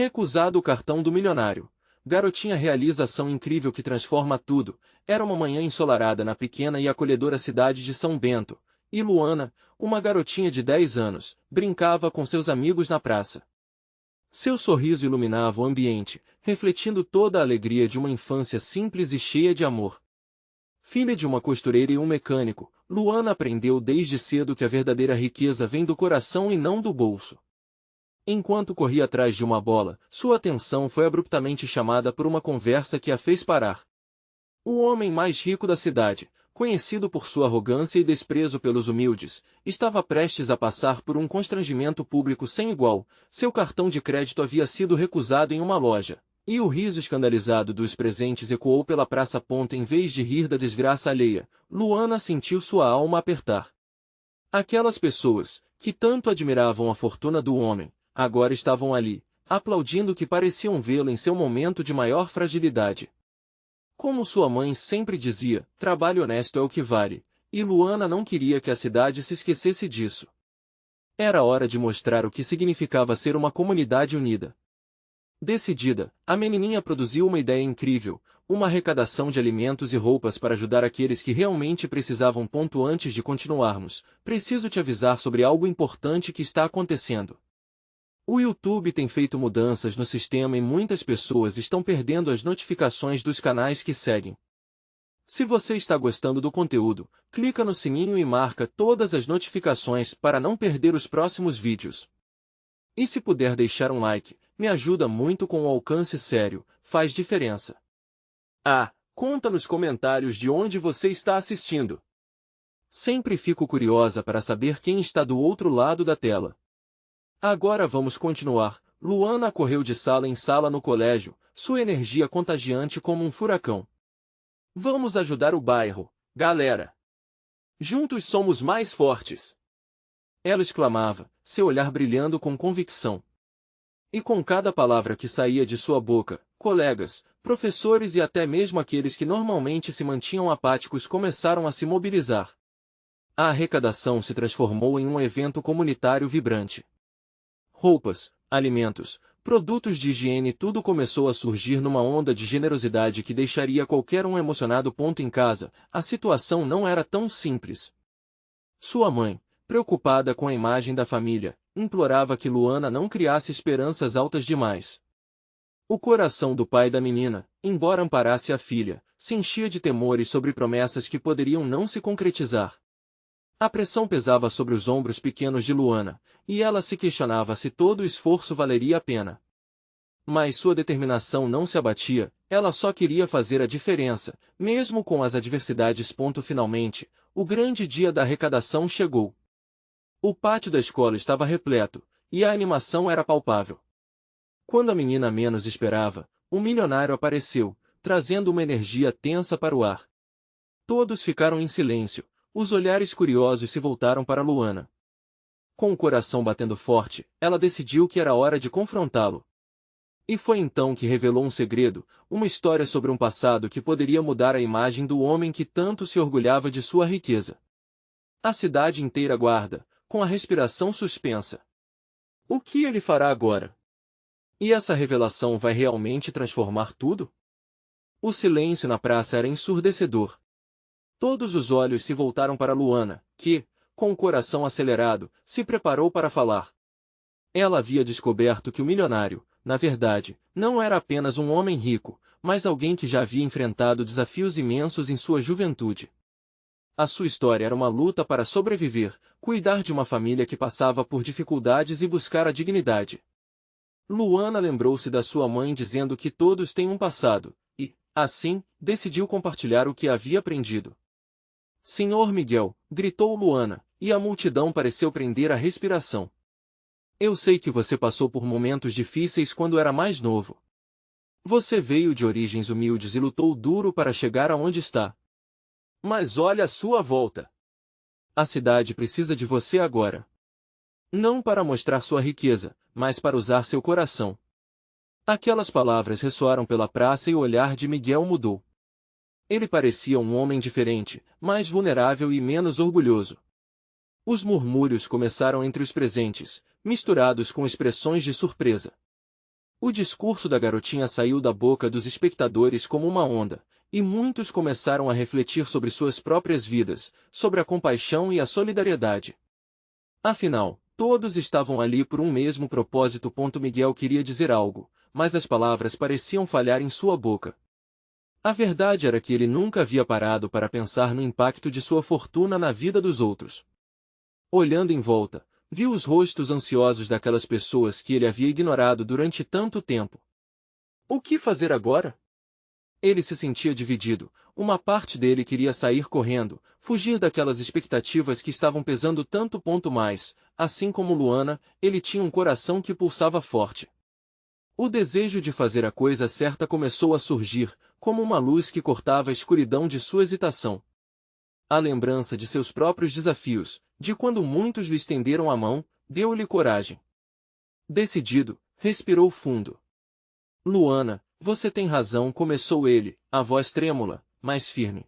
Recusado o cartão do milionário. Garotinha realiza ação incrível que transforma tudo. Era uma manhã ensolarada na pequena e acolhedora cidade de São Bento, e Luana, uma garotinha de 10 anos, brincava com seus amigos na praça. Seu sorriso iluminava o ambiente, refletindo toda a alegria de uma infância simples e cheia de amor. Filha de uma costureira e um mecânico, Luana aprendeu desde cedo que a verdadeira riqueza vem do coração e não do bolso. Enquanto corria atrás de uma bola, sua atenção foi abruptamente chamada por uma conversa que a fez parar. O homem mais rico da cidade, conhecido por sua arrogância e desprezo pelos humildes, estava prestes a passar por um constrangimento público sem igual. Seu cartão de crédito havia sido recusado em uma loja, e o riso escandalizado dos presentes ecoou pela praça. Em vez de rir da desgraça alheia, Luana sentiu sua alma apertar. Aquelas pessoas, que tanto admiravam a fortuna do homem, agora estavam ali, aplaudindo que pareciam vê-lo em seu momento de maior fragilidade. Como sua mãe sempre dizia, trabalho honesto é o que vale, e Luana não queria que a cidade se esquecesse disso. Era hora de mostrar o que significava ser uma comunidade unida. Decidida, a menininha produziu uma ideia incrível, uma arrecadação de alimentos e roupas para ajudar aqueles que realmente precisavam. Antes de continuarmos, preciso te avisar sobre algo importante que está acontecendo. O YouTube tem feito mudanças no sistema e muitas pessoas estão perdendo as notificações dos canais que seguem. Se você está gostando do conteúdo, clica no sininho e marca todas as notificações para não perder os próximos vídeos. E se puder deixar um like, me ajuda muito com o alcance sério, faz diferença. Conta nos comentários de onde você está assistindo. Sempre fico curiosa para saber quem está do outro lado da tela. Agora vamos continuar. Luana correu de sala em sala no colégio, sua energia contagiante como um furacão. Vamos ajudar o bairro, galera! Juntos somos mais fortes! Ela exclamava, seu olhar brilhando com convicção. E com cada palavra que saía de sua boca, colegas, professores e até mesmo aqueles que normalmente se mantinham apáticos começaram a se mobilizar. A arrecadação se transformou em um evento comunitário vibrante. Roupas, alimentos, produtos de higiene, tudo começou a surgir numa onda de generosidade que deixaria qualquer um emocionado. Em casa, a situação não era tão simples. Sua mãe, preocupada com a imagem da família, implorava que Luana não criasse esperanças altas demais. O coração do pai da menina, embora amparasse a filha, se enchia de temores sobre promessas que poderiam não se concretizar. A pressão pesava sobre os ombros pequenos de Luana, e ela se questionava se todo o esforço valeria a pena. Mas sua determinação não se abatia, ela só queria fazer a diferença, mesmo com as adversidades. Finalmente, o grande dia da arrecadação chegou. O pátio da escola estava repleto, e a animação era palpável. Quando a menina menos esperava, um milionário apareceu, trazendo uma energia tensa para o ar. Todos ficaram em silêncio. Os olhares curiosos se voltaram para Luana. Com o coração batendo forte, ela decidiu que era hora de confrontá-lo. E foi então que revelou um segredo, uma história sobre um passado que poderia mudar a imagem do homem que tanto se orgulhava de sua riqueza. A cidade inteira aguarda, com a respiração suspensa. O que ele fará agora? E essa revelação vai realmente transformar tudo? O silêncio na praça era ensurdecedor. Todos os olhos se voltaram para Luana, que, com o coração acelerado, se preparou para falar. Ela havia descoberto que o milionário, na verdade, não era apenas um homem rico, mas alguém que já havia enfrentado desafios imensos em sua juventude. A sua história era uma luta para sobreviver, cuidar de uma família que passava por dificuldades e buscar a dignidade. Luana lembrou-se da sua mãe dizendo que todos têm um passado, e, assim, decidiu compartilhar o que havia aprendido. Senhor Miguel, gritou Luana, e a multidão pareceu prender a respiração. Eu sei que você passou por momentos difíceis quando era mais novo. Você veio de origens humildes e lutou duro para chegar aonde está. Mas olha à sua volta. A cidade precisa de você agora. Não para mostrar sua riqueza, mas para usar seu coração. Aquelas palavras ressoaram pela praça e o olhar de Miguel mudou. Ele parecia um homem diferente, mais vulnerável e menos orgulhoso. Os murmúrios começaram entre os presentes, misturados com expressões de surpresa. O discurso da garotinha saiu da boca dos espectadores como uma onda, e muitos começaram a refletir sobre suas próprias vidas, sobre a compaixão e a solidariedade. Afinal, todos estavam ali por um mesmo propósito. Miguel queria dizer algo, mas as palavras pareciam falhar em sua boca. A verdade era que ele nunca havia parado para pensar no impacto de sua fortuna na vida dos outros. Olhando em volta, viu os rostos ansiosos daquelas pessoas que ele havia ignorado durante tanto tempo. O que fazer agora? Ele se sentia dividido. Uma parte dele queria sair correndo, fugir daquelas expectativas que estavam pesando tanto. Mais, assim como Luana, ele tinha um coração que pulsava forte. O desejo de fazer a coisa certa começou a surgir, como uma luz que cortava a escuridão de sua hesitação. A lembrança de seus próprios desafios, de quando muitos lhe estenderam a mão, deu-lhe coragem. Decidido, respirou fundo. Luana, você tem razão, começou ele, a voz trêmula, mas firme.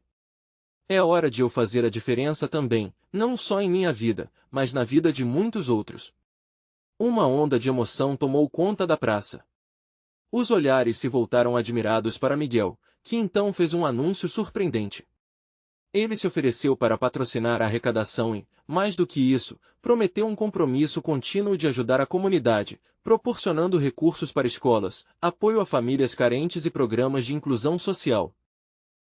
É hora de eu fazer a diferença também, não só em minha vida, mas na vida de muitos outros. Uma onda de emoção tomou conta da praça. Os olhares se voltaram admirados para Miguel, que então fez um anúncio surpreendente. Ele se ofereceu para patrocinar a arrecadação e, mais do que isso, prometeu um compromisso contínuo de ajudar a comunidade, proporcionando recursos para escolas, apoio a famílias carentes e programas de inclusão social.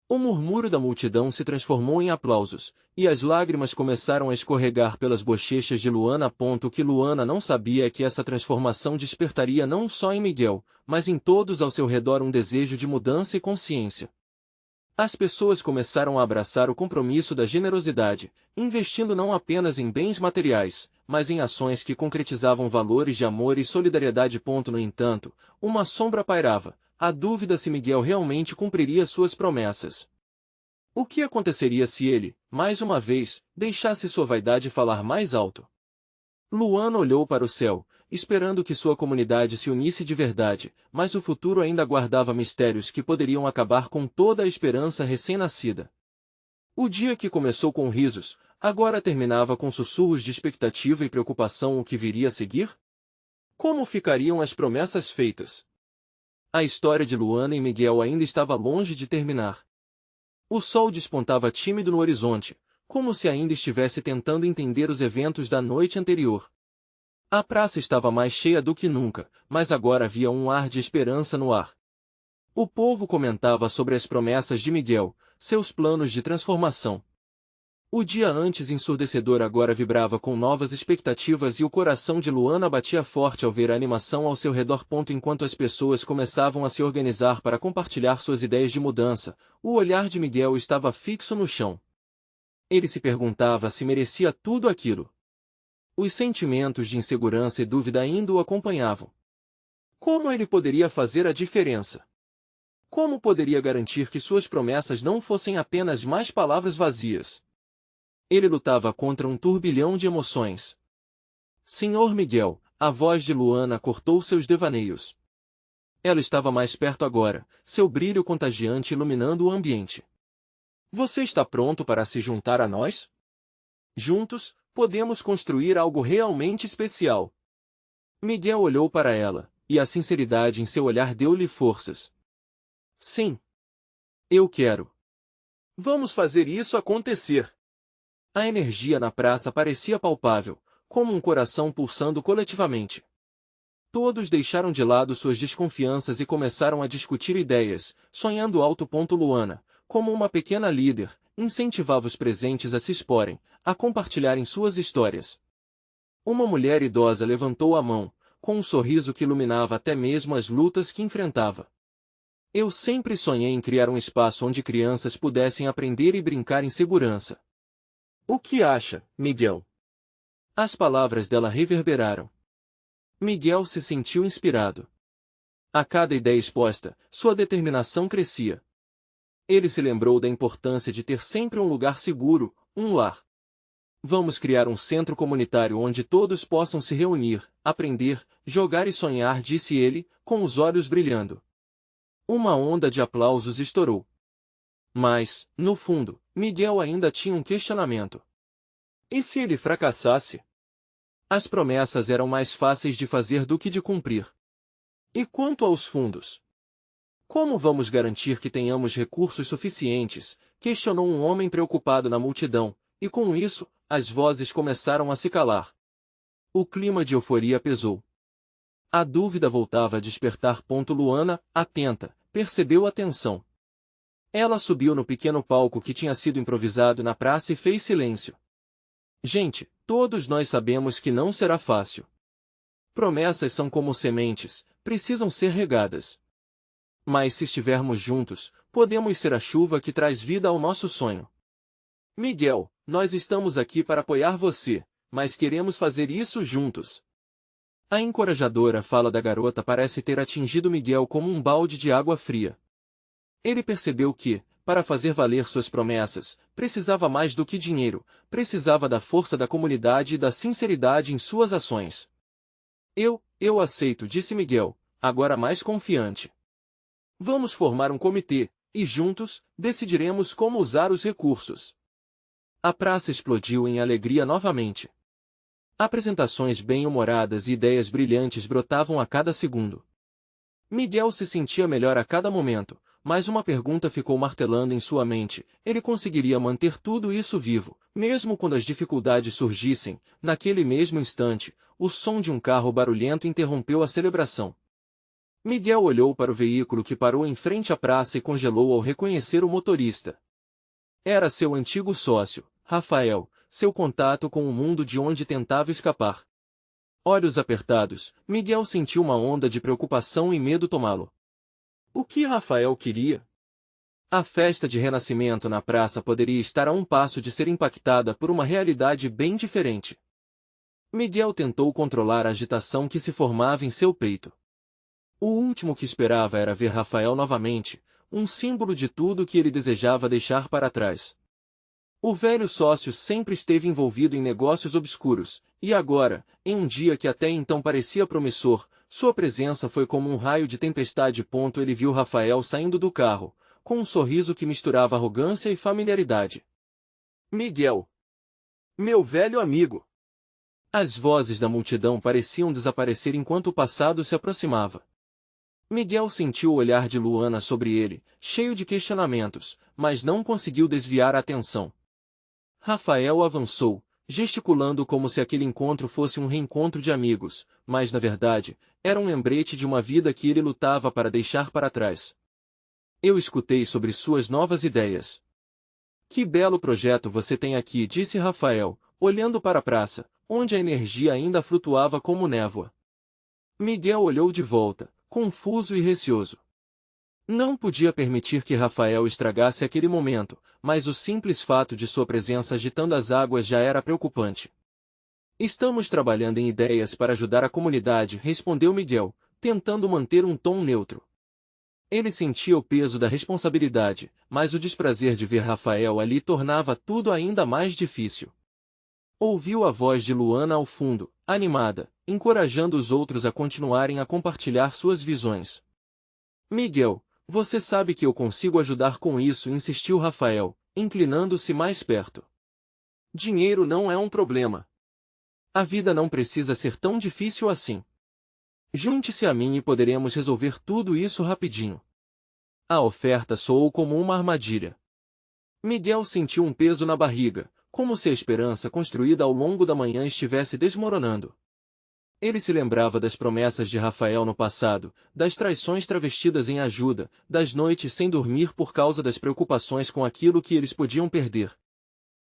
O murmúrio da multidão se transformou em aplausos, e as lágrimas começaram a escorregar pelas bochechas de Luana. O que Luana não sabia é que essa transformação despertaria não só em Miguel, mas em todos ao seu redor um desejo de mudança e consciência. As pessoas começaram a abraçar o compromisso da generosidade, investindo não apenas em bens materiais, mas em ações que concretizavam valores de amor e solidariedade. No entanto, uma sombra pairava, a dúvida se Miguel realmente cumpriria suas promessas. O que aconteceria se ele, mais uma vez, deixasse sua vaidade falar mais alto? Luana olhou para o céu, esperando que sua comunidade se unisse de verdade, mas o futuro ainda guardava mistérios que poderiam acabar com toda a esperança recém-nascida. O dia que começou com risos, agora terminava com sussurros de expectativa e preocupação. O que viria a seguir? Como ficariam as promessas feitas? A história de Luana e Miguel ainda estava longe de terminar. O sol despontava tímido no horizonte, como se ainda estivesse tentando entender os eventos da noite anterior. A praça estava mais cheia do que nunca, mas agora havia um ar de esperança no ar. O povo comentava sobre as promessas de Miguel, seus planos de transformação. O dia antes ensurdecedor agora vibrava com novas expectativas e o coração de Luana batia forte ao ver a animação ao seu redor. Enquanto as pessoas começavam a se organizar para compartilhar suas ideias de mudança, o olhar de Miguel estava fixo no chão. Ele se perguntava se merecia tudo aquilo. Os sentimentos de insegurança e dúvida ainda o acompanhavam. Como ele poderia fazer a diferença? Como poderia garantir que suas promessas não fossem apenas mais palavras vazias? Ele lutava contra um turbilhão de emoções. Senhor Miguel, a voz de Luana cortou seus devaneios. Ela estava mais perto agora, seu brilho contagiante iluminando o ambiente. Você está pronto para se juntar a nós? Juntos, podemos construir algo realmente especial. Miguel olhou para ela, e a sinceridade em seu olhar deu-lhe forças. Sim. Eu quero. Vamos fazer isso acontecer. A energia na praça parecia palpável, como um coração pulsando coletivamente. Todos deixaram de lado suas desconfianças e começaram a discutir ideias, sonhando alto. Luana, como uma pequena líder, incentivava os presentes a se exporem, a compartilharem suas histórias. Uma mulher idosa levantou a mão, com um sorriso que iluminava até mesmo as lutas que enfrentava. Eu sempre sonhei em criar um espaço onde crianças pudessem aprender e brincar em segurança. O que acha, Miguel? As palavras dela reverberaram. Miguel se sentiu inspirado. A cada ideia exposta, sua determinação crescia. Ele se lembrou da importância de ter sempre um lugar seguro, um lar. Vamos criar um centro comunitário onde todos possam se reunir, aprender, jogar e sonhar, disse ele, com os olhos brilhando. Uma onda de aplausos estourou. Mas, no fundo, Miguel ainda tinha um questionamento. E se ele fracassasse? As promessas eram mais fáceis de fazer do que de cumprir. E quanto aos fundos? Como vamos garantir que tenhamos recursos suficientes? Questionou um homem preocupado na multidão, e com isso, as vozes começaram a se calar. O clima de euforia pesou. A dúvida voltava a despertar. Luana, atenta, percebeu a tensão. Ela subiu no pequeno palco que tinha sido improvisado na praça e fez silêncio. Gente, todos nós sabemos que não será fácil. Promessas são como sementes, precisam ser regadas. Mas se estivermos juntos, podemos ser a chuva que traz vida ao nosso sonho. Miguel, nós estamos aqui para apoiar você, mas queremos fazer isso juntos. A encorajadora fala da garota parece ter atingido Miguel como um balde de água fria. Ele percebeu que, para fazer valer suas promessas, precisava mais do que dinheiro, precisava da força da comunidade e da sinceridade em suas ações. Eu aceito, disse Miguel, agora mais confiante. Vamos formar um comitê, e juntos, decidiremos como usar os recursos. A praça explodiu em alegria novamente. Apresentações bem-humoradas e ideias brilhantes brotavam a cada segundo. Miguel se sentia melhor a cada momento, mas uma pergunta ficou martelando em sua mente: ele conseguiria manter tudo isso vivo, mesmo quando as dificuldades surgissem? Naquele mesmo instante, o som de um carro barulhento interrompeu a celebração. Miguel olhou para o veículo que parou em frente à praça e congelou ao reconhecer o motorista. Era seu antigo sócio, Rafael, seu contato com o mundo de onde tentava escapar. Olhos apertados, Miguel sentiu uma onda de preocupação e medo tomá-lo. O que Rafael queria? A festa de renascimento na praça poderia estar a um passo de ser impactada por uma realidade bem diferente. Miguel tentou controlar a agitação que se formava em seu peito. O último que esperava era ver Rafael novamente, um símbolo de tudo que ele desejava deixar para trás. O velho sócio sempre esteve envolvido em negócios obscuros, e agora, em um dia que até então parecia promissor, sua presença foi como um raio de tempestade. Ele viu Rafael saindo do carro, com um sorriso que misturava arrogância e familiaridade. Miguel! Meu velho amigo! As vozes da multidão pareciam desaparecer enquanto o passado se aproximava. Miguel sentiu o olhar de Luana sobre ele, cheio de questionamentos, mas não conseguiu desviar a atenção. Rafael avançou, gesticulando como se aquele encontro fosse um reencontro de amigos, mas na verdade, era um lembrete de uma vida que ele lutava para deixar para trás. Eu escutei sobre suas novas ideias. Que belo projeto você tem aqui, disse Rafael, olhando para a praça, onde a energia ainda flutuava como névoa. Miguel olhou de volta, confuso e receoso. Não podia permitir que Rafael estragasse aquele momento, mas o simples fato de sua presença agitando as águas já era preocupante. Estamos trabalhando em ideias para ajudar a comunidade, respondeu Miguel, tentando manter um tom neutro. Ele sentia o peso da responsabilidade, mas o desprazer de ver Rafael ali tornava tudo ainda mais difícil. Ouviu a voz de Luana ao fundo, animada, encorajando os outros a continuarem a compartilhar suas visões. Miguel, você sabe que eu consigo ajudar com isso, insistiu Rafael, inclinando-se mais perto. Dinheiro não é um problema. A vida não precisa ser tão difícil assim. Junte-se a mim e poderemos resolver tudo isso rapidinho. A oferta soou como uma armadilha. Miguel sentiu um peso na barriga, como se a esperança construída ao longo da manhã estivesse desmoronando. Ele se lembrava das promessas de Rafael no passado, das traições travestidas em ajuda, das noites sem dormir por causa das preocupações com aquilo que eles podiam perder.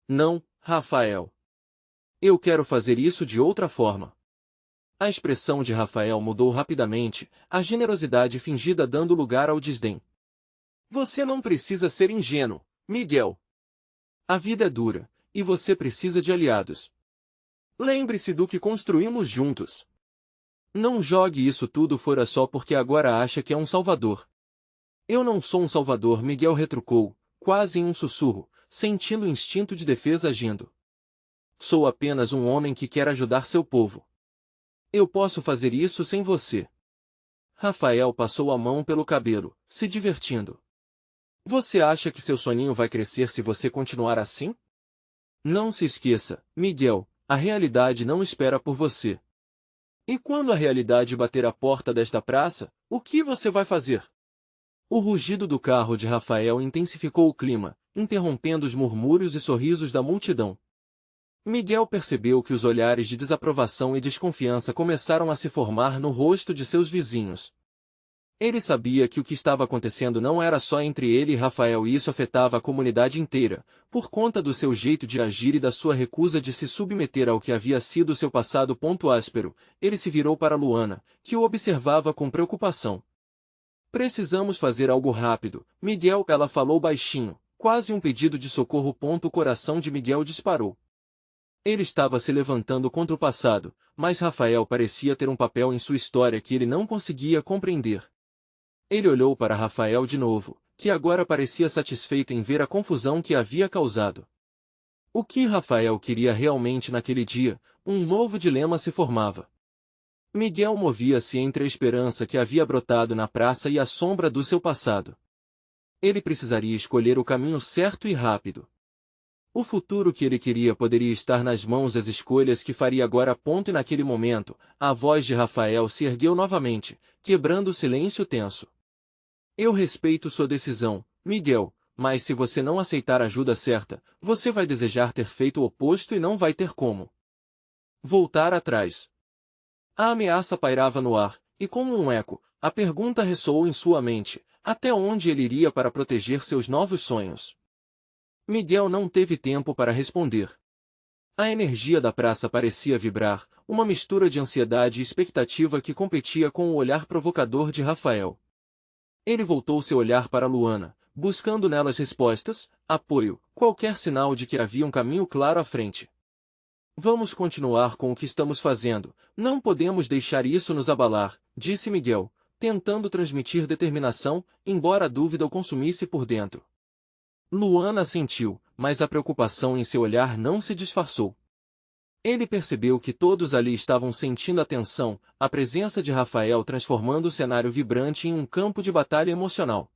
Não, Rafael. Eu quero fazer isso de outra forma. A expressão de Rafael mudou rapidamente, a generosidade fingida dando lugar ao desdém. Você não precisa ser ingênuo, Miguel. A vida é dura, e você precisa de aliados. Lembre-se do que construímos juntos. Não jogue isso tudo fora só porque agora acha que é um salvador. Eu não sou um salvador, Miguel retrucou, quase em um sussurro, sentindo o instinto de defesa agindo. Sou apenas um homem que quer ajudar seu povo. Eu posso fazer isso sem você. Rafael passou a mão pelo cabelo, se divertindo. Você acha que seu soninho vai crescer se você continuar assim? Não se esqueça, Miguel, a realidade não espera por você. E quando a realidade bater à porta desta praça, o que você vai fazer? O rugido do carro de Rafael intensificou o clima, interrompendo os murmúrios e sorrisos da multidão. Miguel percebeu que os olhares de desaprovação e desconfiança começaram a se formar no rosto de seus vizinhos. Ele sabia que o que estava acontecendo não era só entre ele e Rafael e isso afetava a comunidade inteira, por conta do seu jeito de agir e da sua recusa de se submeter ao que havia sido seu passado. Áspero, ele se virou para Luana, que o observava com preocupação. Precisamos fazer algo rápido, Miguel, ela falou baixinho, quase um pedido de socorro. O coração de Miguel disparou. Ele estava se levantando contra o passado, mas Rafael parecia ter um papel em sua história que ele não conseguia compreender. Ele olhou para Rafael de novo, que agora parecia satisfeito em ver a confusão que havia causado. O que Rafael queria realmente naquele dia? Um novo dilema se formava. Miguel movia-se entre a esperança que havia brotado na praça e a sombra do seu passado. Ele precisaria escolher o caminho certo e rápido. O futuro que ele queria poderia estar nas mãos das escolhas que faria agora. E naquele momento, a voz de Rafael se ergueu novamente, quebrando o silêncio tenso. Eu respeito sua decisão, Miguel, mas se você não aceitar a ajuda certa, você vai desejar ter feito o oposto e não vai ter como voltar atrás. A ameaça pairava no ar, e como um eco, a pergunta ressoou em sua mente: até onde ele iria para proteger seus novos sonhos? Miguel não teve tempo para responder. A energia da praça parecia vibrar, uma mistura de ansiedade e expectativa que competia com o olhar provocador de Rafael. Ele voltou seu olhar para Luana, buscando nelas respostas, apoio, qualquer sinal de que havia um caminho claro à frente. Vamos continuar com o que estamos fazendo, não podemos deixar isso nos abalar, disse Miguel, tentando transmitir determinação, embora a dúvida o consumisse por dentro. Luana assentiu, mas a preocupação em seu olhar não se disfarçou. Ele percebeu que todos ali estavam sentindo a tensão, a presença de Rafael transformando o cenário vibrante em um campo de batalha emocional.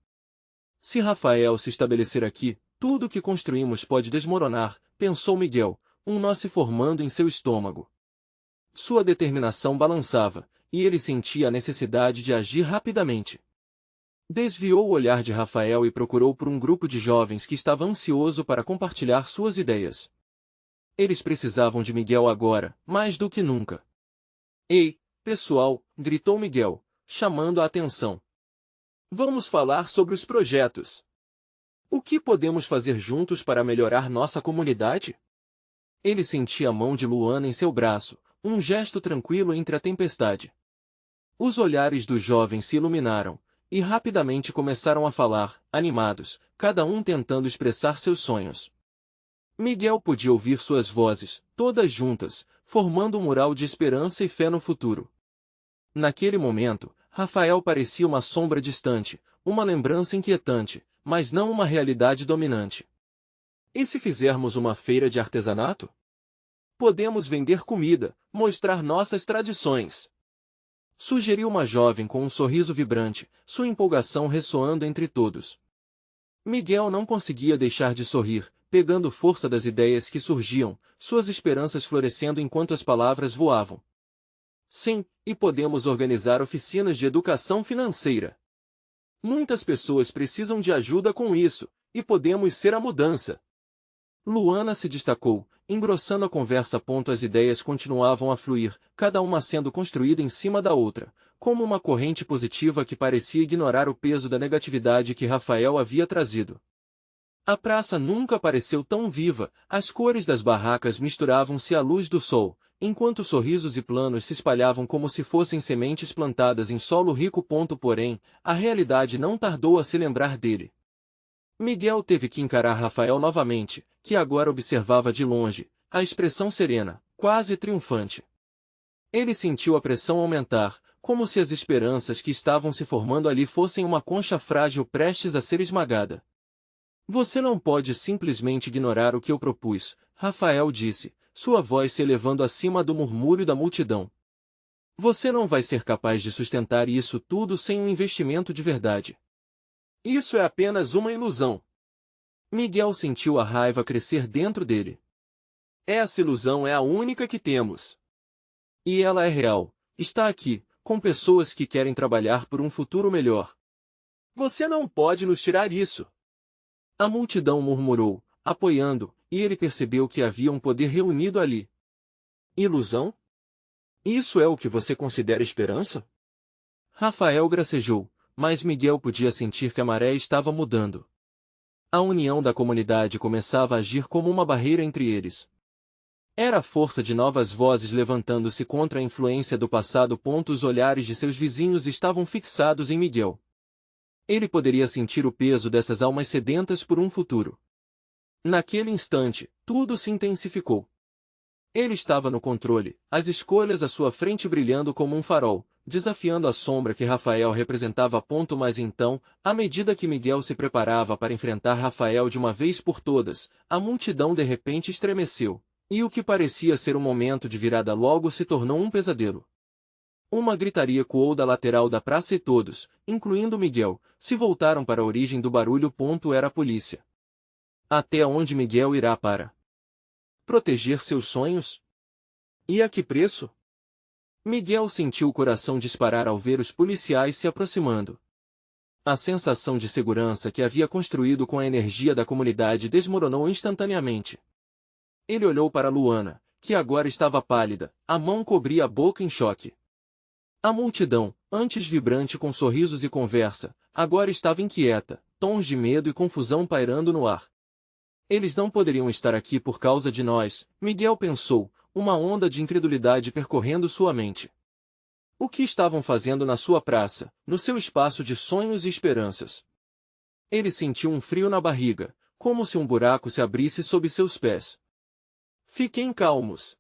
Se Rafael se estabelecer aqui, tudo o que construímos pode desmoronar, pensou Miguel, um nó se formando em seu estômago. Sua determinação balançava, e ele sentia a necessidade de agir rapidamente. Desviou o olhar de Rafael e procurou por um grupo de jovens que estava ansioso para compartilhar suas ideias. Eles precisavam de Miguel agora, mais do que nunca. Ei, pessoal, gritou Miguel, chamando a atenção. Vamos falar sobre os projetos. O que podemos fazer juntos para melhorar nossa comunidade? Ele sentia a mão de Luana em seu braço, um gesto tranquilo entre a tempestade. Os olhares dos jovens se iluminaram, e rapidamente começaram a falar, animados, cada um tentando expressar seus sonhos. Miguel podia ouvir suas vozes, todas juntas, formando um mural de esperança e fé no futuro. Naquele momento, Rafael parecia uma sombra distante, uma lembrança inquietante, mas não uma realidade dominante. E se fizermos uma feira de artesanato? Podemos vender comida, mostrar nossas tradições. Sugeriu uma jovem com um sorriso vibrante, sua empolgação ressoando entre todos. Miguel não conseguia deixar de sorrir, pegando força das ideias que surgiam, suas esperanças florescendo enquanto as palavras voavam. Sim, e podemos organizar oficinas de educação financeira. Muitas pessoas precisam de ajuda com isso, e podemos ser a mudança. Luana se destacou, engrossando a conversa. As ideias continuavam a fluir, cada uma sendo construída em cima da outra, como uma corrente positiva que parecia ignorar o peso da negatividade que Rafael havia trazido. A praça nunca pareceu tão viva, as cores das barracas misturavam-se à luz do sol, enquanto sorrisos e planos se espalhavam como se fossem sementes plantadas em solo rico. Porém, a realidade não tardou a se lembrar dele. Miguel teve que encarar Rafael novamente, que agora observava de longe, a expressão serena, quase triunfante. Ele sentiu a pressão aumentar, como se as esperanças que estavam se formando ali fossem uma concha frágil prestes a ser esmagada. Você não pode simplesmente ignorar o que eu propus, Rafael disse, sua voz se elevando acima do murmúrio da multidão. Você não vai ser capaz de sustentar isso tudo sem um investimento de verdade. Isso é apenas uma ilusão. Miguel sentiu a raiva crescer dentro dele. Essa ilusão é a única que temos. E ela é real, está aqui, com pessoas que querem trabalhar por um futuro melhor. Você não pode nos tirar isso. A multidão murmurou, apoiando, e ele percebeu que havia um poder reunido ali. Ilusão? Isso é o que você considera esperança? Rafael gracejou, mas Miguel podia sentir que a maré estava mudando. A união da comunidade começava a agir como uma barreira entre eles. Era a força de novas vozes levantando-se contra a influência do passado. Os olhares de seus vizinhos estavam fixados em Miguel. Ele poderia sentir o peso dessas almas sedentas por um futuro. Naquele instante, tudo se intensificou. Ele estava no controle, as escolhas à sua frente brilhando como um farol, desafiando a sombra que Rafael representava. Mas então, à medida que Miguel se preparava para enfrentar Rafael de uma vez por todas, a multidão de repente estremeceu, e o que parecia ser um momento de virada logo se tornou um pesadelo. Uma gritaria ecoou da lateral da praça e todos, incluindo Miguel, se voltaram para a origem do barulho. Era a polícia. Até onde Miguel irá para proteger seus sonhos? E a que preço? Miguel sentiu o coração disparar ao ver os policiais se aproximando. A sensação de segurança que havia construído com a energia da comunidade desmoronou instantaneamente. Ele olhou para Luana, que agora estava pálida, a mão cobria a boca em choque. A multidão, antes vibrante com sorrisos e conversa, agora estava inquieta, tons de medo e confusão pairando no ar. Eles não poderiam estar aqui por causa de nós, Miguel pensou, uma onda de incredulidade percorrendo sua mente. O que estavam fazendo na sua praça, no seu espaço de sonhos e esperanças? Ele sentiu um frio na barriga, como se um buraco se abrisse sob seus pés. Fiquem calmos!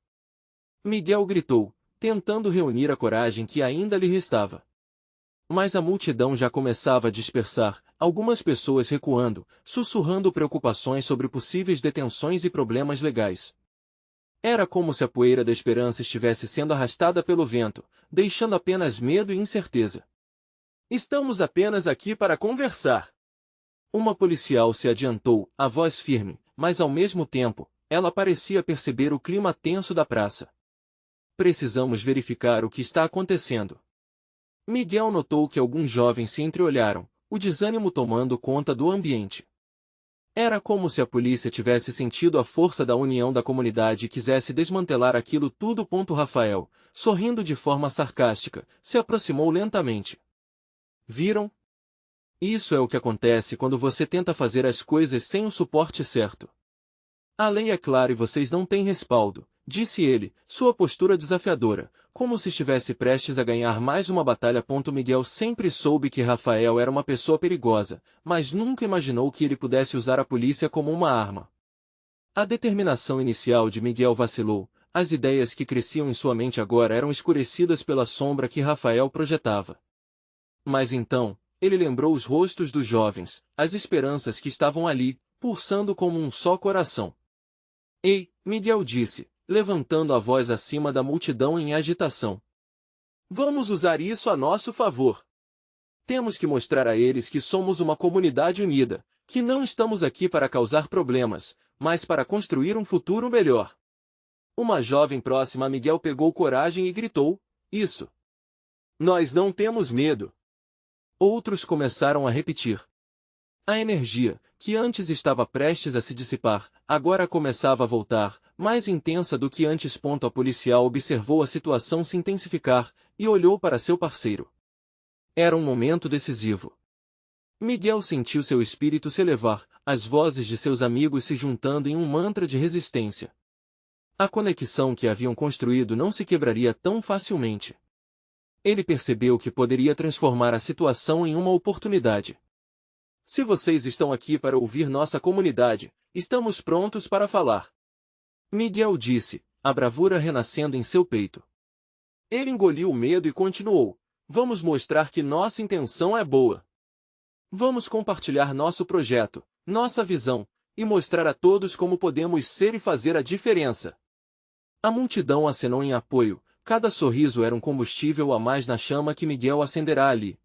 Miguel gritou, tentando reunir a coragem que ainda lhe restava. Mas a multidão já começava a dispersar, algumas pessoas recuando, sussurrando preocupações sobre possíveis detenções e problemas legais. Era como se a poeira da esperança estivesse sendo arrastada pelo vento, deixando apenas medo e incerteza. Estamos apenas aqui para conversar. Uma policial se adiantou, a voz firme, mas ao mesmo tempo, ela parecia perceber o clima tenso da praça. Precisamos verificar o que está acontecendo. Miguel notou que alguns jovens se entreolharam, o desânimo tomando conta do ambiente. Era como se a polícia tivesse sentido a força da união da comunidade e quisesse desmantelar aquilo tudo. Rafael, sorrindo de forma sarcástica, se aproximou lentamente. Viram? Isso é o que acontece quando você tenta fazer as coisas sem o suporte certo. A lei é clara e vocês não têm respaldo, disse ele, sua postura desafiadora, como se estivesse prestes a ganhar mais uma batalha. Miguel sempre soube que Rafael era uma pessoa perigosa, mas nunca imaginou que ele pudesse usar a polícia como uma arma. A determinação inicial de Miguel vacilou, as ideias que cresciam em sua mente agora eram escurecidas pela sombra que Rafael projetava. Mas então, ele lembrou os rostos dos jovens, as esperanças que estavam ali, pulsando como um só coração. Ei, Miguel disse, levantando a voz acima da multidão em agitação. Vamos usar isso a nosso favor. Temos que mostrar a eles que somos uma comunidade unida, que não estamos aqui para causar problemas, mas para construir um futuro melhor. Uma jovem próxima a Miguel pegou coragem e gritou, isso. Nós não temos medo. Outros começaram a repetir. A energia, que antes estava prestes a se dissipar, agora começava a voltar, mais intensa do que antes. A policial observou a situação se intensificar, e olhou para seu parceiro. Era um momento decisivo. Miguel sentiu seu espírito se elevar, as vozes de seus amigos se juntando em um mantra de resistência. A conexão que haviam construído não se quebraria tão facilmente. Ele percebeu que poderia transformar a situação em uma oportunidade. Se vocês estão aqui para ouvir nossa comunidade, estamos prontos para falar. Miguel disse, a bravura renascendo em seu peito. Ele engoliu o medo e continuou. Vamos mostrar que nossa intenção é boa. Vamos compartilhar nosso projeto, nossa visão, e mostrar a todos como podemos ser e fazer a diferença. A multidão acenou em apoio, cada sorriso era um combustível a mais na chama que Miguel acenderá ali.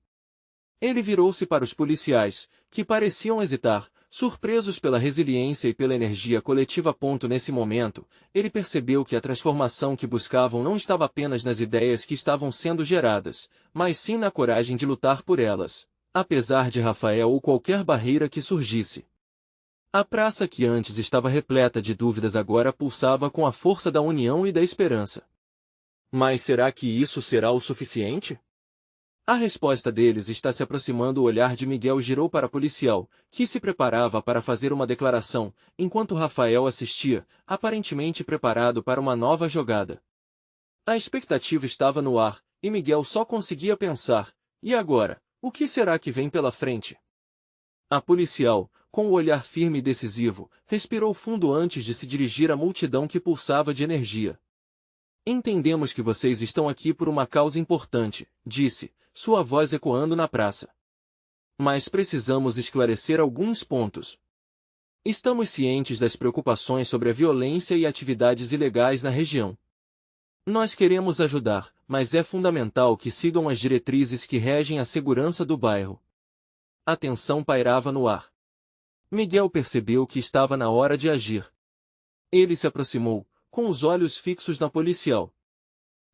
Ele virou-se para os policiais, que pareciam hesitar, surpresos pela resiliência e pela energia coletiva. Nesse momento, ele percebeu que a transformação que buscavam não estava apenas nas ideias que estavam sendo geradas, mas sim na coragem de lutar por elas, apesar de Rafael ou qualquer barreira que surgisse. A praça que antes estava repleta de dúvidas agora pulsava com a força da união e da esperança. Mas será que isso será o suficiente? A resposta deles está se aproximando. O olhar de Miguel girou para o policial, que se preparava para fazer uma declaração, enquanto Rafael assistia, aparentemente preparado para uma nova jogada. A expectativa estava no ar, e Miguel só conseguia pensar, e agora, o que será que vem pela frente? A policial, com o olhar firme e decisivo, respirou fundo antes de se dirigir à multidão que pulsava de energia. Entendemos que vocês estão aqui por uma causa importante, disse, sua voz ecoando na praça. Mas precisamos esclarecer alguns pontos. Estamos cientes das preocupações sobre a violência e atividades ilegais na região. Nós queremos ajudar, mas é fundamental que sigam as diretrizes que regem a segurança do bairro. A tensão pairava no ar. Miguel percebeu que estava na hora de agir. Ele se aproximou, com os olhos fixos na policial.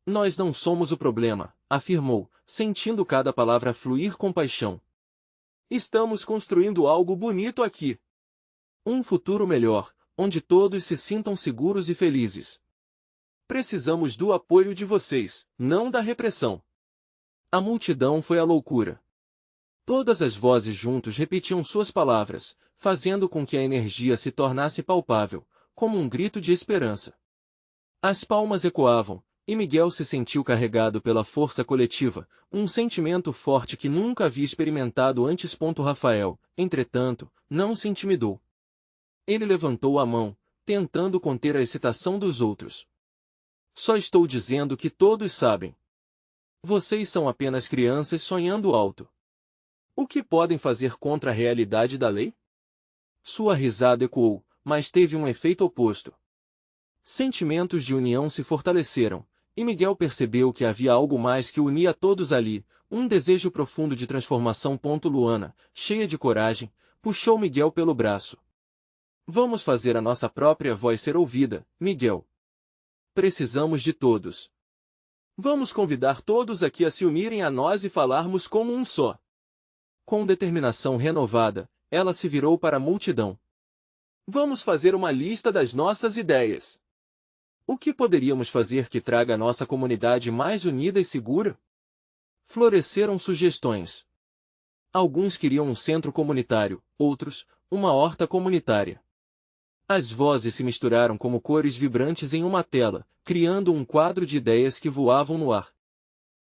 Nós não somos o problema, afirmou, sentindo cada palavra fluir com paixão. Estamos construindo algo bonito aqui. Um futuro melhor, onde todos se sintam seguros e felizes. Precisamos do apoio de vocês, não da repressão. A multidão foi à loucura. Todas as vozes juntos repetiam suas palavras, fazendo com que a energia se tornasse palpável, como um grito de esperança. As palmas ecoavam, e Miguel se sentiu carregado pela força coletiva, um sentimento forte que nunca havia experimentado antes. Rafael, entretanto, não se intimidou. Ele levantou a mão, tentando conter a excitação dos outros. Só estou dizendo que todos sabem. Vocês são apenas crianças sonhando alto. O que podem fazer contra a realidade da lei? Sua risada ecoou, mas teve um efeito oposto. Sentimentos de união se fortaleceram, e Miguel percebeu que havia algo mais que unia todos ali, um desejo profundo de transformação. Luana, cheia de coragem, puxou Miguel pelo braço. Vamos fazer a nossa própria voz ser ouvida, Miguel. Precisamos de todos. Vamos convidar todos aqui a se unirem a nós e falarmos como um só. Com determinação renovada, ela se virou para a multidão. Vamos fazer uma lista das nossas ideias. O que poderíamos fazer que traga a nossa comunidade mais unida e segura? Floresceram sugestões. Alguns queriam um centro comunitário, outros, uma horta comunitária. As vozes se misturaram como cores vibrantes em uma tela, criando um quadro de ideias que voavam no ar.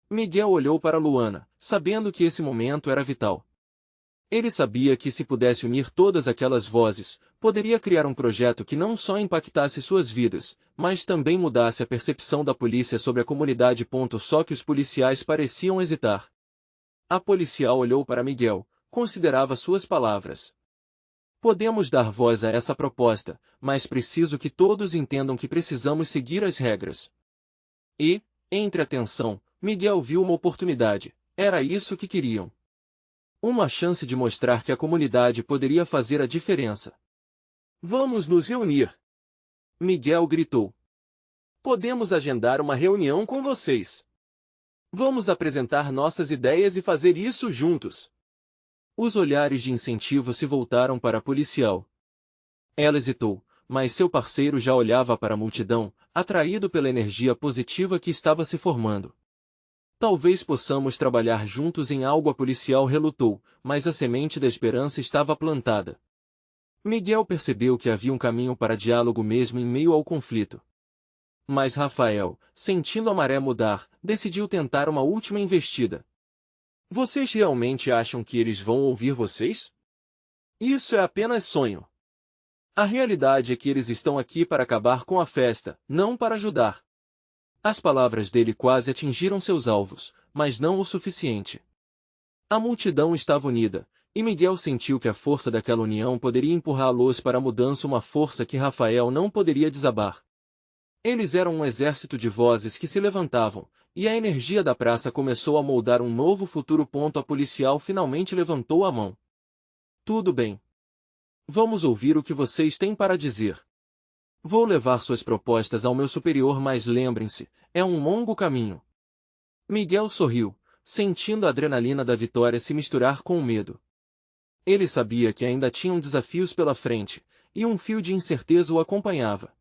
Miguel olhou para Luana, sabendo que esse momento era vital. Ele sabia que se pudesse unir todas aquelas vozes, poderia criar um projeto que não só impactasse suas vidas, mas também mudasse a percepção da polícia sobre a comunidade. Só que os policiais pareciam hesitar. A policial olhou para Miguel, considerava suas palavras. Podemos dar voz a essa proposta, mas preciso que todos entendam que precisamos seguir as regras. E, entre a tensão, Miguel viu uma oportunidade. Era isso que queriam. Uma chance de mostrar que a comunidade poderia fazer a diferença. Vamos nos reunir! Miguel gritou. Podemos agendar uma reunião com vocês. Vamos apresentar nossas ideias e fazer isso juntos. Os olhares de incentivo se voltaram para a policial. Ela hesitou, mas seu parceiro já olhava para a multidão, atraído pela energia positiva que estava se formando. Talvez possamos trabalhar juntos em algo. A policial relutou, mas a semente da esperança estava plantada. Miguel percebeu que havia um caminho para diálogo mesmo em meio ao conflito. Mas Rafael, sentindo a maré mudar, decidiu tentar uma última investida. Vocês realmente acham que eles vão ouvir vocês? Isso é apenas sonho. A realidade é que eles estão aqui para acabar com a festa, não para ajudar. As palavras dele quase atingiram seus alvos, mas não o suficiente. A multidão estava unida, e Miguel sentiu que a força daquela união poderia empurrá-los para a mudança, uma força que Rafael não poderia desabar. Eles eram um exército de vozes que se levantavam, e a energia da praça começou a moldar um novo futuro. A policial finalmente levantou a mão. Tudo bem. Vamos ouvir o que vocês têm para dizer. Vou levar suas propostas ao meu superior, mas lembrem-se, é um longo caminho. Miguel sorriu, sentindo a adrenalina da vitória se misturar com o medo. Ele sabia que ainda tinham desafios pela frente, e um fio de incerteza o acompanhava.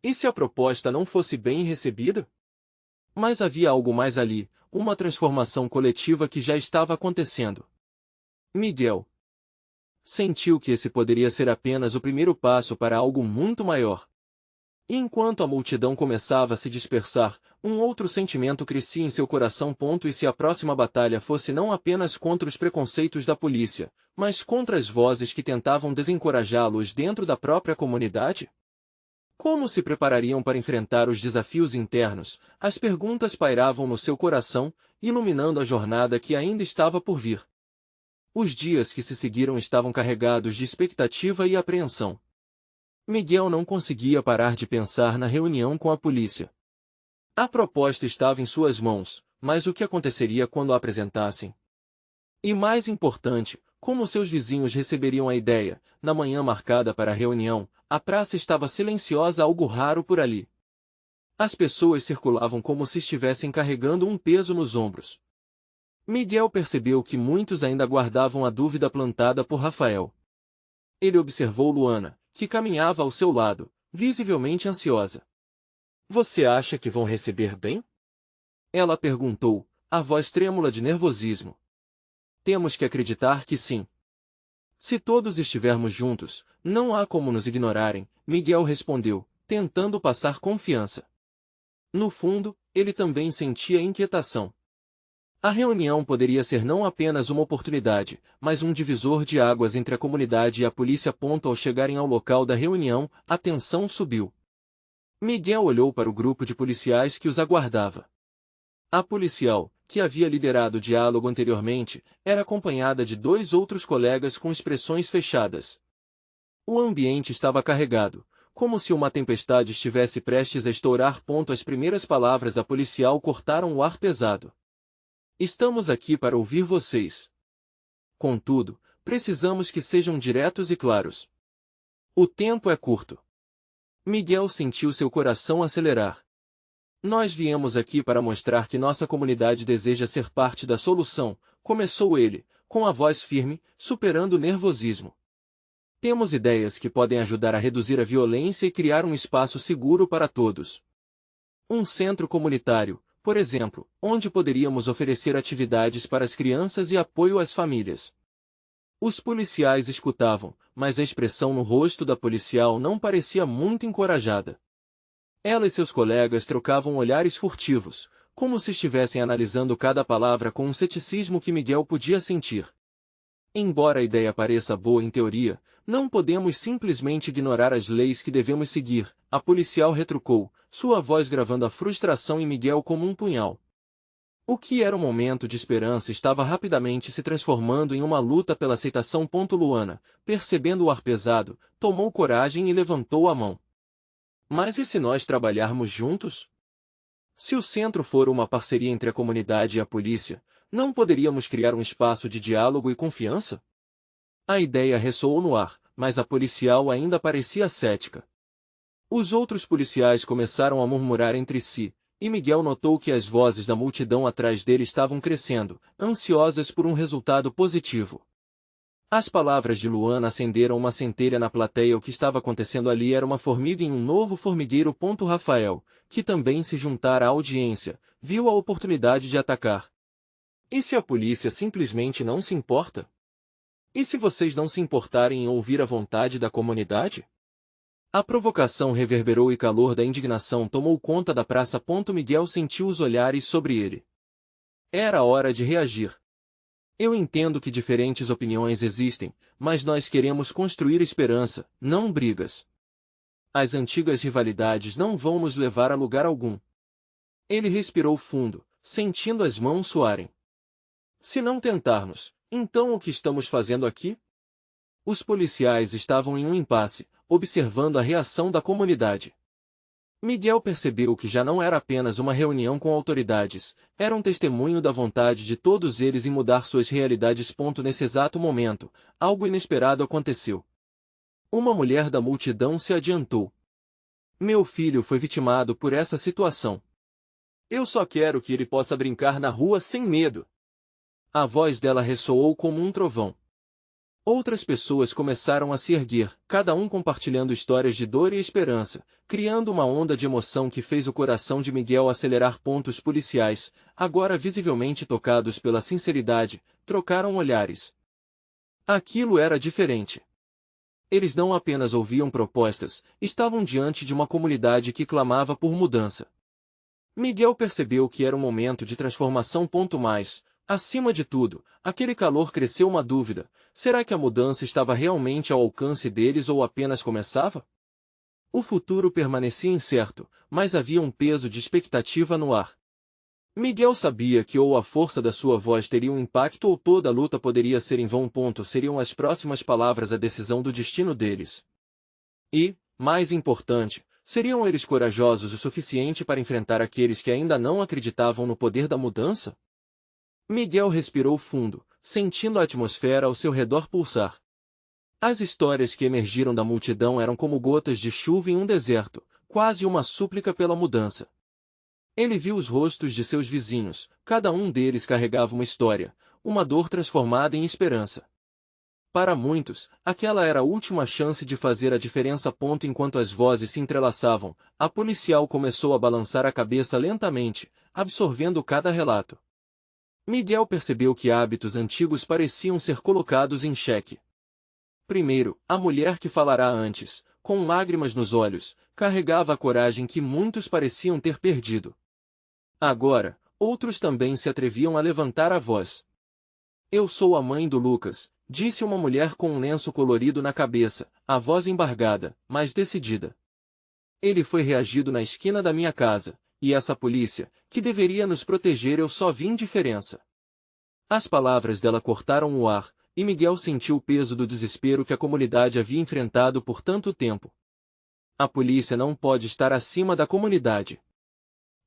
E se a proposta não fosse bem recebida? Mas havia algo mais ali, uma transformação coletiva que já estava acontecendo. Miguel sentiu que esse poderia ser apenas o primeiro passo para algo muito maior. E enquanto a multidão começava a se dispersar, um outro sentimento crescia em seu coração. E se a próxima batalha fosse não apenas contra os preconceitos da polícia, mas contra as vozes que tentavam desencorajá-los dentro da própria comunidade? Como se preparariam para enfrentar os desafios internos? As perguntas pairavam no seu coração, iluminando a jornada que ainda estava por vir. Os dias que se seguiram estavam carregados de expectativa e apreensão. Miguel não conseguia parar de pensar na reunião com a polícia. A proposta estava em suas mãos, mas o que aconteceria quando a apresentassem? E mais importante, como seus vizinhos receberiam a ideia? Na manhã marcada para a reunião, a praça estava silenciosa, algo raro por ali. As pessoas circulavam como se estivessem carregando um peso nos ombros. Miguel percebeu que muitos ainda guardavam a dúvida plantada por Rafael. Ele observou Luana, que caminhava ao seu lado, visivelmente ansiosa. Você acha que vão receber bem? Ela perguntou, a voz trêmula de nervosismo. Temos que acreditar que sim. Se todos estivermos juntos, não há como nos ignorarem, Miguel respondeu, tentando passar confiança. No fundo, ele também sentia inquietação. A reunião poderia ser não apenas uma oportunidade, mas um divisor de águas entre a comunidade e a polícia. Ao chegarem ao local da reunião, a tensão subiu. Miguel olhou para o grupo de policiais que os aguardava. A policial, que havia liderado o diálogo anteriormente, era acompanhada de 2 outros colegas com expressões fechadas. O ambiente estava carregado, como se uma tempestade estivesse prestes a estourar. As primeiras palavras da policial cortaram o ar pesado. Estamos aqui para ouvir vocês. Contudo, precisamos que sejam diretos e claros. O tempo é curto. Miguel sentiu seu coração acelerar. Nós viemos aqui para mostrar que nossa comunidade deseja ser parte da solução, começou ele, com a voz firme, superando o nervosismo. Temos ideias que podem ajudar a reduzir a violência e criar um espaço seguro para todos. Um centro comunitário, por exemplo, onde poderíamos oferecer atividades para as crianças e apoio às famílias. Os policiais escutavam, mas a expressão no rosto da policial não parecia muito encorajada. Ela e seus colegas trocavam olhares furtivos, como se estivessem analisando cada palavra com um ceticismo que Miguel podia sentir. Embora a ideia pareça boa em teoria, não podemos simplesmente ignorar as leis que devemos seguir, a policial retrucou, sua voz gravando a frustração em Miguel como um punhal. O que era um momento de esperança estava rapidamente se transformando em uma luta pela aceitação. Luana, percebendo o ar pesado, tomou coragem e levantou a mão. Mas e se nós trabalharmos juntos? Se o centro for uma parceria entre a comunidade e a polícia, não poderíamos criar um espaço de diálogo e confiança? A ideia ressoou no ar, mas a policial ainda parecia cética. Os outros policiais começaram a murmurar entre si, e Miguel notou que as vozes da multidão atrás dele estavam crescendo, ansiosas por um resultado positivo. As palavras de Luana acenderam uma centelha na plateia. O que estava acontecendo ali era uma formiga em um novo formigueiro. Rafael, que também se juntara à audiência, viu a oportunidade de atacar. E se a polícia simplesmente não se importa? E se vocês não se importarem em ouvir a vontade da comunidade? A provocação reverberou e calor da indignação tomou conta da praça. Miguel sentiu os olhares sobre ele. Era hora de reagir. Eu entendo que diferentes opiniões existem, mas nós queremos construir esperança, não brigas. As antigas rivalidades não vão nos levar a lugar algum. Ele respirou fundo, sentindo as mãos suarem. Se não tentarmos, então o que estamos fazendo aqui? Os policiais estavam em um impasse, observando a reação da comunidade. Miguel percebeu que já não era apenas uma reunião com autoridades, era um testemunho da vontade de todos eles em mudar suas realidades. Nesse exato momento, algo inesperado aconteceu. Uma mulher da multidão se adiantou. Meu filho foi vitimado por essa situação. Eu só quero que ele possa brincar na rua sem medo. A voz dela ressoou como um trovão. Outras pessoas começaram a se erguer, cada um compartilhando histórias de dor e esperança, criando uma onda de emoção que fez o coração de Miguel acelerar. Os policiais, agora visivelmente tocados pela sinceridade, trocaram olhares. Aquilo era diferente. Eles não apenas ouviam propostas, estavam diante de uma comunidade que clamava por mudança. Miguel percebeu que era um momento de transformação. Mais, acima de tudo, aquele calor cresceu uma dúvida: será que a mudança estava realmente ao alcance deles ou apenas começava? O futuro permanecia incerto, mas havia um peso de expectativa no ar. Miguel sabia que ou a força da sua voz teria um impacto ou toda a luta poderia ser em vão. Seriam as próximas palavras a decisão do destino deles. E, mais importante, seriam eles corajosos o suficiente para enfrentar aqueles que ainda não acreditavam no poder da mudança? Miguel respirou fundo, sentindo a atmosfera ao seu redor pulsar. As histórias que emergiram da multidão eram como gotas de chuva em um deserto, quase uma súplica pela mudança. Ele viu os rostos de seus vizinhos, cada um deles carregava uma história, uma dor transformada em esperança. Para muitos, aquela era a última chance de fazer a diferença. Enquanto as vozes se entrelaçavam, a policial começou a balançar a cabeça lentamente, absorvendo cada relato. Miguel percebeu que hábitos antigos pareciam ser colocados em xeque. Primeiro, a mulher que falará antes, com lágrimas nos olhos, carregava a coragem que muitos pareciam ter perdido. Agora, outros também se atreviam a levantar a voz. Eu sou a mãe do Lucas, disse uma mulher com um lenço colorido na cabeça, a voz embargada, mas decidida. Ele foi reagido na esquina da minha casa, e essa polícia, que deveria nos proteger, eu só vi indiferença. As palavras dela cortaram o ar, e Miguel sentiu o peso do desespero que a comunidade havia enfrentado por tanto tempo. A polícia não pode estar acima da comunidade.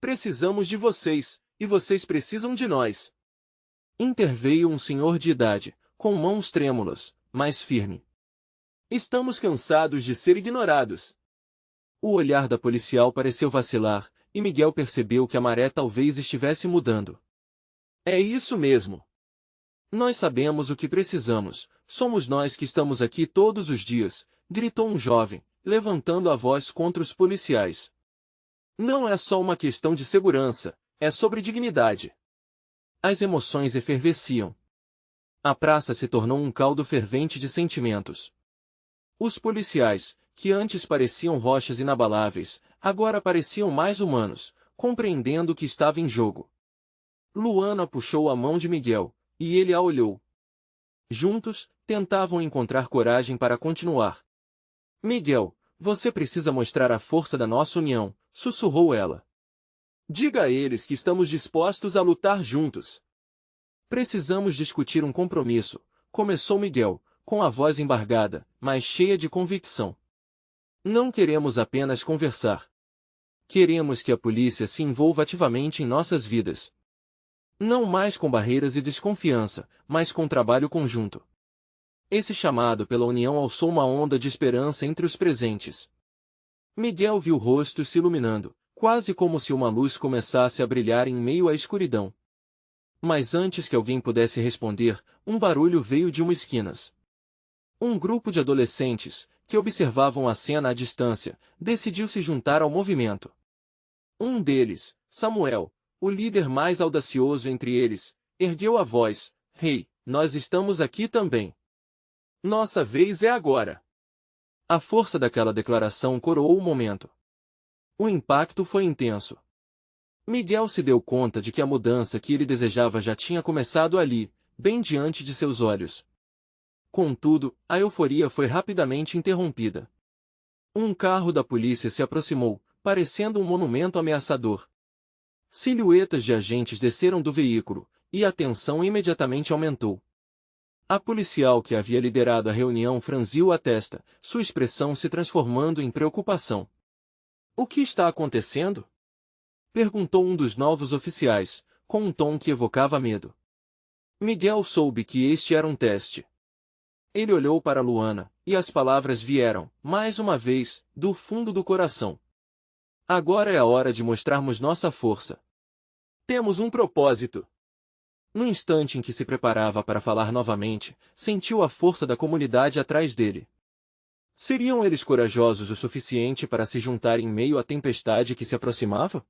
Precisamos de vocês, e vocês precisam de nós. Interveio um senhor de idade, com mãos trêmulas, mas firme. Estamos cansados de ser ignorados. O olhar da policial pareceu vacilar, e Miguel percebeu que a maré talvez estivesse mudando. É isso mesmo. Nós sabemos o que precisamos, somos nós que estamos aqui todos os dias, gritou um jovem, levantando a voz contra os policiais. Não é só uma questão de segurança, é sobre dignidade. As emoções efervesciam. A praça se tornou um caldo fervente de sentimentos. Os policiais, que antes pareciam rochas inabaláveis, agora pareciam mais humanos, compreendendo o que estava em jogo. Luana puxou a mão de Miguel, e ele a olhou. Juntos, tentavam encontrar coragem para continuar. Miguel, você precisa mostrar a força da nossa união, sussurrou ela. Diga a eles que estamos dispostos a lutar juntos. Precisamos discutir um compromisso, começou Miguel, com a voz embargada, mas cheia de convicção. Não queremos apenas conversar. Queremos que a polícia se envolva ativamente em nossas vidas. Não mais com barreiras e desconfiança, mas com trabalho conjunto. Esse chamado pela união alçou uma onda de esperança entre os presentes. Miguel viu rostos se iluminando, quase como se uma luz começasse a brilhar em meio à escuridão. Mas antes que alguém pudesse responder, um barulho veio de uma esquinas. Um grupo de adolescentes, que observavam a cena à distância, decidiu se juntar ao movimento. Um deles, Samuel, o líder mais audacioso entre eles, ergueu a voz: Rei, nós estamos aqui também. Nossa vez é agora. A força daquela declaração coroou o momento. O impacto foi intenso. Miguel se deu conta de que a mudança que ele desejava já tinha começado ali, bem diante de seus olhos. Contudo, a euforia foi rapidamente interrompida. Um carro da polícia se aproximou, parecendo um monumento ameaçador. Silhuetas de agentes desceram do veículo, e a tensão imediatamente aumentou. A policial que havia liderado a reunião franziu a testa, sua expressão se transformando em preocupação. O que está acontecendo? Perguntou um dos novos oficiais, com um tom que evocava medo. Miguel soube que este era um teste. Ele olhou para Luana, e as palavras vieram, mais uma vez, do fundo do coração. Agora é a hora de mostrarmos nossa força. Temos um propósito. No instante em que se preparava para falar novamente, sentiu a força da comunidade atrás dele. Seriam eles corajosos o suficiente para se juntar em meio à tempestade que se aproximava?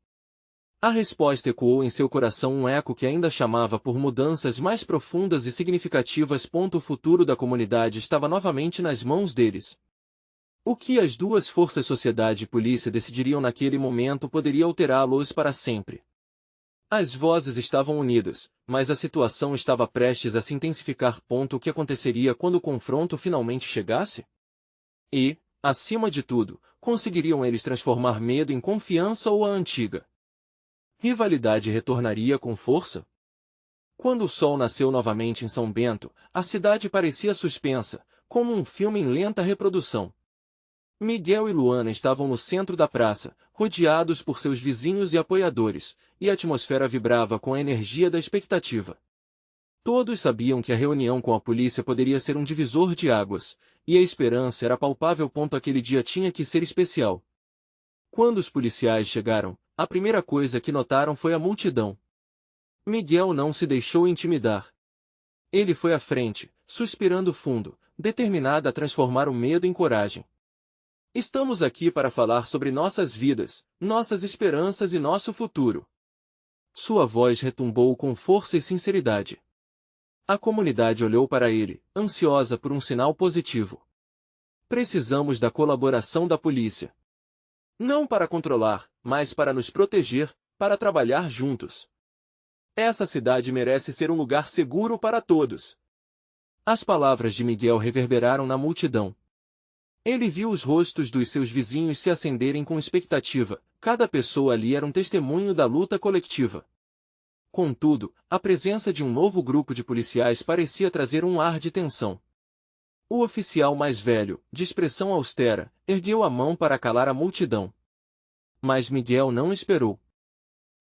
A resposta ecoou em seu coração, um eco que ainda chamava por mudanças mais profundas e significativas. O futuro da comunidade estava novamente nas mãos deles. O que as duas forças, sociedade e polícia, decidiriam naquele momento poderia alterá-los para sempre. As vozes estavam unidas, mas a situação estava prestes a se intensificar. O que aconteceria quando o confronto finalmente chegasse? E, acima de tudo, conseguiriam eles transformar medo em confiança ou a antiga rivalidade retornaria com força? Quando o sol nasceu novamente em São Bento, a cidade parecia suspensa, como um filme em lenta reprodução. Miguel e Luana estavam no centro da praça, rodeados por seus vizinhos e apoiadores, e a atmosfera vibrava com a energia da expectativa. Todos sabiam que a reunião com a polícia poderia ser um divisor de águas, e a esperança era palpável. Aquele dia tinha que ser especial. Quando os policiais chegaram, a primeira coisa que notaram foi a multidão. Miguel não se deixou intimidar. Ele foi à frente, suspirando fundo, determinado a transformar o medo em coragem. Estamos aqui para falar sobre nossas vidas, nossas esperanças e nosso futuro. Sua voz retumbou com força e sinceridade. A comunidade olhou para ele, ansiosa por um sinal positivo. Precisamos da colaboração da polícia. Não para controlar, mas para nos proteger, para trabalhar juntos. Essa cidade merece ser um lugar seguro para todos. As palavras de Miguel reverberaram na multidão. Ele viu os rostos dos seus vizinhos se acenderem com expectativa. Cada pessoa ali era um testemunho da luta coletiva. Contudo, a presença de um novo grupo de policiais parecia trazer um ar de tensão. O oficial mais velho, de expressão austera, ergueu a mão para calar a multidão. Mas Miguel não esperou.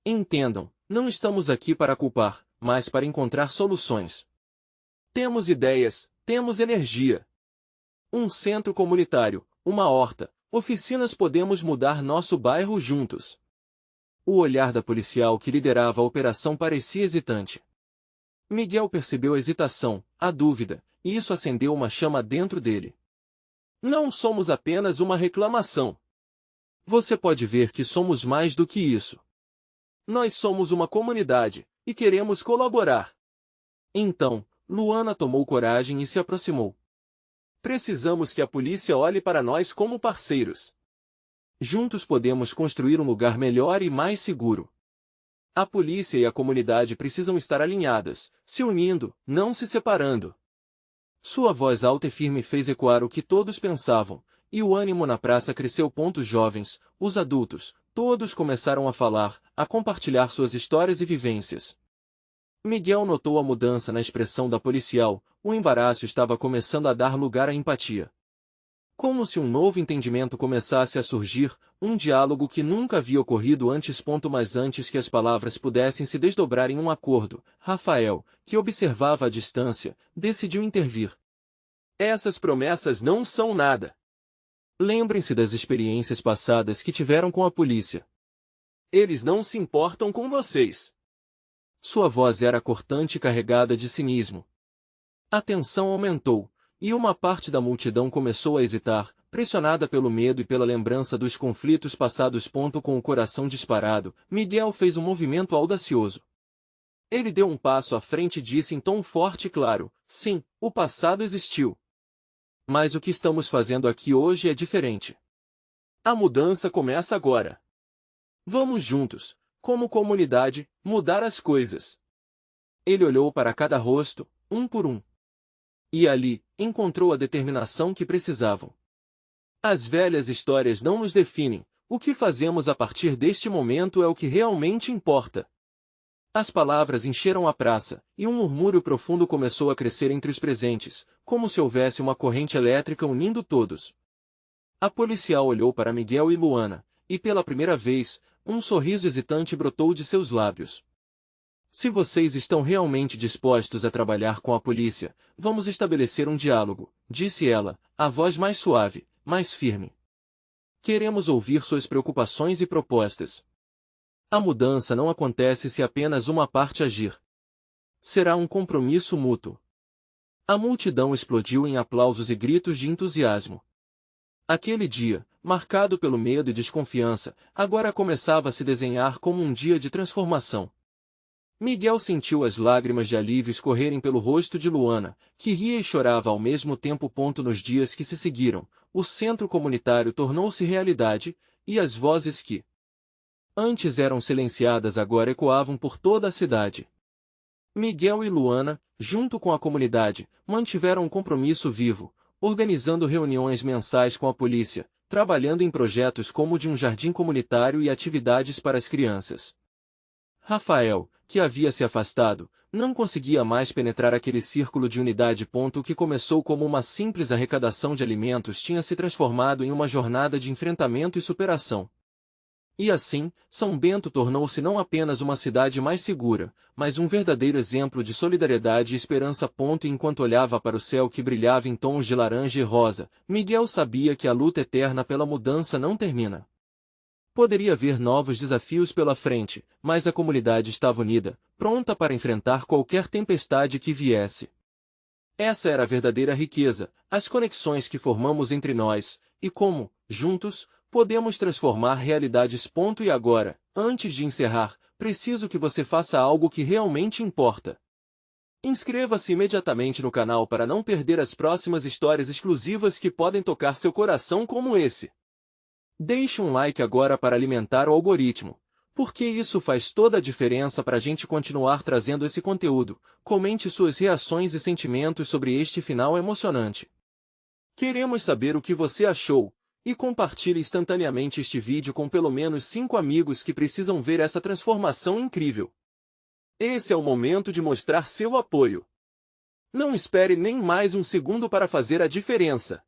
Entendam, não estamos aqui para culpar, mas para encontrar soluções. Temos ideias, temos energia. Um centro comunitário, uma horta, oficinas, podemos mudar nosso bairro juntos. O olhar da policial que liderava a operação parecia hesitante. Miguel percebeu a hesitação, a dúvida, e isso acendeu uma chama dentro dele. Não somos apenas uma reclamação. Você pode ver que somos mais do que isso. Nós somos uma comunidade, e queremos colaborar. Então, Luana tomou coragem e se aproximou. Precisamos que a polícia olhe para nós como parceiros. Juntos podemos construir um lugar melhor e mais seguro. A polícia e a comunidade precisam estar alinhadas, se unindo, não se separando. Sua voz alta e firme fez ecoar o que todos pensavam, e o ânimo na praça cresceu. Os jovens, os adultos, todos começaram a falar, a compartilhar suas histórias e vivências. Miguel notou a mudança na expressão da policial, o embaraço estava começando a dar lugar à empatia. Como se um novo entendimento começasse a surgir, um diálogo que nunca havia ocorrido antes. Mas antes que as palavras pudessem se desdobrar em um acordo, Rafael, que observava à distância, decidiu intervir. Essas promessas não são nada. Lembrem-se das experiências passadas que tiveram com a polícia. Eles não se importam com vocês. Sua voz era cortante e carregada de cinismo. A tensão aumentou, e uma parte da multidão começou a hesitar, pressionada pelo medo e pela lembrança dos conflitos passados. Com o coração disparado, Miguel fez um movimento audacioso. Ele deu um passo à frente e disse em tom forte e claro: sim, o passado existiu. Mas o que estamos fazendo aqui hoje é diferente. A mudança começa agora. Vamos juntos, como comunidade, mudar as coisas. Ele olhou para cada rosto, um por um. E ali, encontrou a determinação que precisavam. As velhas histórias não nos definem, o que fazemos a partir deste momento é o que realmente importa. As palavras encheram a praça, e um murmúrio profundo começou a crescer entre os presentes, como se houvesse uma corrente elétrica unindo todos. A policial olhou para Miguel e Luana, e pela primeira vez, um sorriso hesitante brotou de seus lábios. Se vocês estão realmente dispostos a trabalhar com a polícia, vamos estabelecer um diálogo, disse ela, a voz mais suave, mais firme. Queremos ouvir suas preocupações e propostas. A mudança não acontece se apenas uma parte agir. Será um compromisso mútuo. A multidão explodiu em aplausos e gritos de entusiasmo. Aquele dia, marcado pelo medo e desconfiança, agora começava a se desenhar como um dia de transformação. Miguel sentiu as lágrimas de alívio escorrerem pelo rosto de Luana, que ria e chorava ao mesmo tempo. Nos dias que se seguiram, o centro comunitário tornou-se realidade, e as vozes que antes eram silenciadas agora ecoavam por toda a cidade. Miguel e Luana, junto com a comunidade, mantiveram um compromisso vivo, organizando reuniões mensais com a polícia, trabalhando em projetos como o de um jardim comunitário e atividades para as crianças. Rafael, que havia se afastado, não conseguia mais penetrar aquele círculo de unidade. O que começou como uma simples arrecadação de alimentos tinha se transformado em uma jornada de enfrentamento e superação. E assim, São Bento tornou-se não apenas uma cidade mais segura, mas um verdadeiro exemplo de solidariedade e esperança. Enquanto olhava para o céu que brilhava em tons de laranja e rosa, Miguel sabia que a luta eterna pela mudança não termina. Poderia haver novos desafios pela frente, mas a comunidade estava unida, pronta para enfrentar qualquer tempestade que viesse. Essa era a verdadeira riqueza, as conexões que formamos entre nós, e como, juntos, podemos transformar realidades. E agora, antes de encerrar, preciso que você faça algo que realmente importa. Inscreva-se imediatamente no canal para não perder as próximas histórias exclusivas que podem tocar seu coração como esse. Deixe um like agora para alimentar o algoritmo, porque isso faz toda a diferença para a gente continuar trazendo esse conteúdo. Comente suas reações e sentimentos sobre este final emocionante. Queremos saber o que você achou, e compartilhe instantaneamente este vídeo com pelo menos 5 amigos que precisam ver essa transformação incrível. Esse é o momento de mostrar seu apoio. Não espere nem mais um segundo para fazer a diferença.